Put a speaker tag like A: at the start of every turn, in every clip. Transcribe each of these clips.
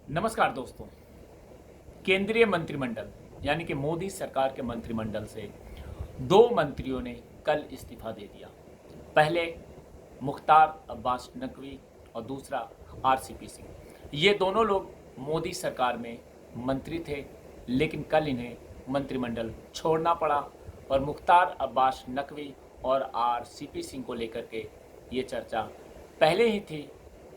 A: नमस्कार दोस्तों। केंद्रीय मंत्रिमंडल यानी कि मोदी सरकार के मंत्रिमंडल से दो मंत्रियों ने कल इस्तीफा दे दिया। पहले मुख्तार अब्बास नकवी और दूसरा आरसीपी सिंह। ये दोनों लोग मोदी सरकार में मंत्री थे, लेकिन कल इन्हें मंत्रिमंडल छोड़ना पड़ा और मुख्तार अब्बास नकवी और आरसीपी सिंह को लेकर के ये चर्चा पहले ही थी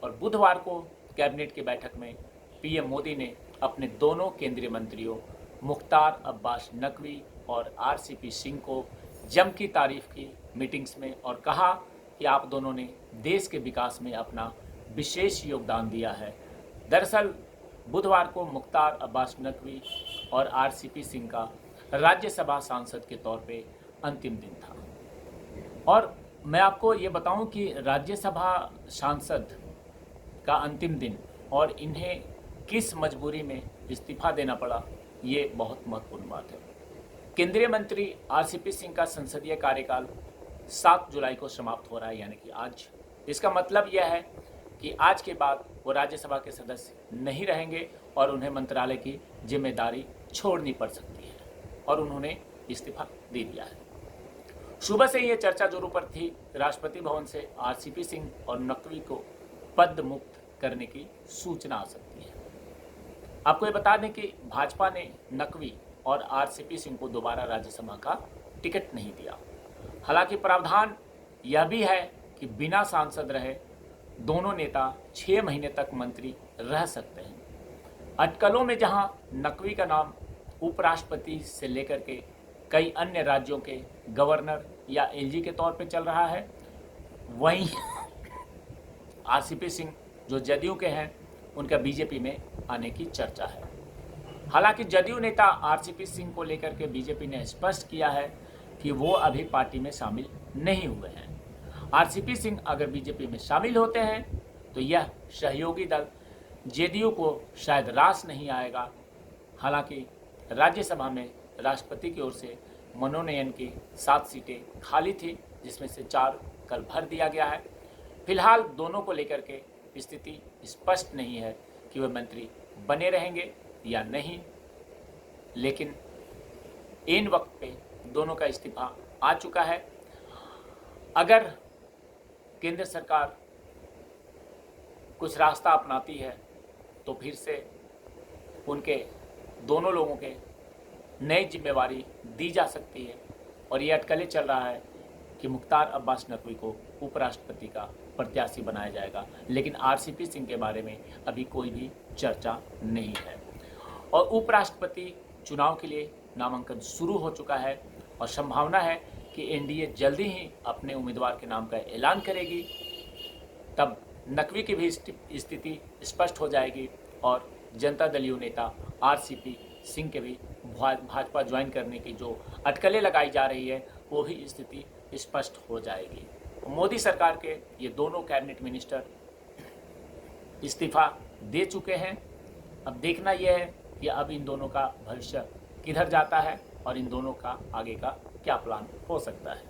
A: और बुधवार को कैबिनेट की बैठक में पीएम मोदी ने अपने दोनों केंद्रीय मंत्रियों मुख्तार अब्बास नकवी और आरसीपी सिंह को जम की तारीफ की मीटिंग्स में और कहा कि आप दोनों ने देश के विकास में अपना विशेष योगदान दिया है। दरअसल बुधवार को मुख्तार अब्बास नकवी और आरसीपी सिंह का राज्यसभा सांसद के तौर पे अंतिम दिन था और मैं आपको ये बताऊं कि राज्यसभा सांसद का अंतिम दिन और इन्हें किस मजबूरी में इस्तीफा देना पड़ा, ये बहुत महत्वपूर्ण बात है। केंद्रीय मंत्री आरसीपी सिंह का संसदीय कार्यकाल 7 जुलाई को समाप्त हो रहा है, यानी कि आज। इसका मतलब यह है कि आज के बाद वो राज्यसभा के सदस्य नहीं रहेंगे और उन्हें मंत्रालय की जिम्मेदारी छोड़नी पड़ सकती है और उन्होंने इस्तीफा दे दिया है। सुबह से ये चर्चा जोरों पर थी। राष्ट्रपति भवन से आरसीपी सिंह और नकवी को पद मुक्त करने की सूचना आ सकती है। आपको ये बता दें कि भाजपा ने नकवी और आरसीपी सिंह को दोबारा राज्यसभा का टिकट नहीं दिया। हालांकि प्रावधान यह भी है कि बिना सांसद रहे दोनों नेता 6 महीने तक मंत्री रह सकते हैं। अटकलों में जहां नकवी का नाम उपराष्ट्रपति से लेकर के कई अन्य राज्यों के गवर्नर या एलजी के तौर पे चल रहा है, वहीं आरसीपी सिंह जो जदयू के हैं उनका बीजेपी में आने की चर्चा है। हालांकि जदयू नेता आरसीपी सिंह को लेकर के बीजेपी ने स्पष्ट किया है कि वो अभी पार्टी में शामिल नहीं हुए हैं। आरसीपी सिंह अगर बीजेपी में शामिल होते हैं तो यह सहयोगी दल जेडीयू को शायद रास नहीं आएगा। हालांकि राज्यसभा में राष्ट्रपति की ओर से मनोनयन की 7 सीटें खाली थी, जिसमें से 4 कल भर दिया गया है। फिलहाल दोनों को लेकर के स्थिति स्पष्ट नहीं है कि वे मंत्री बने रहेंगे या नहीं, लेकिन इन वक्त पे दोनों का इस्तीफा आ चुका है। अगर केंद्र सरकार कुछ रास्ता अपनाती है तो फिर से उनके दोनों लोगों के नई जिम्मेवारी दी जा सकती है और ये अटकलें चल रहा है कि मुख्तार अब्बास नकवी को उपराष्ट्रपति का प्रत्याशी बनाया जाएगा, लेकिन आरसीपी सिंह के बारे में अभी कोई भी चर्चा नहीं है। और उपराष्ट्रपति चुनाव के लिए नामांकन शुरू हो चुका है और संभावना है कि एनडीए जल्दी ही अपने उम्मीदवार के नाम का ऐलान करेगी। तब नकवी की भी स्थिति स्पष्ट हो जाएगी और जनता दलीय नेता आरसीपी सिंह के भी भाजपा ज्वाइन करने की जो अटकलें लगाई जा रही है वो भी स्थिति स्पष्ट हो जाएगी। मोदी सरकार के ये दोनों कैबिनेट मिनिस्टर इस्तीफा दे चुके हैं। अब देखना यह है कि अब इन दोनों का भविष्य किधर जाता है और इन दोनों का आगे का क्या प्लान हो सकता है।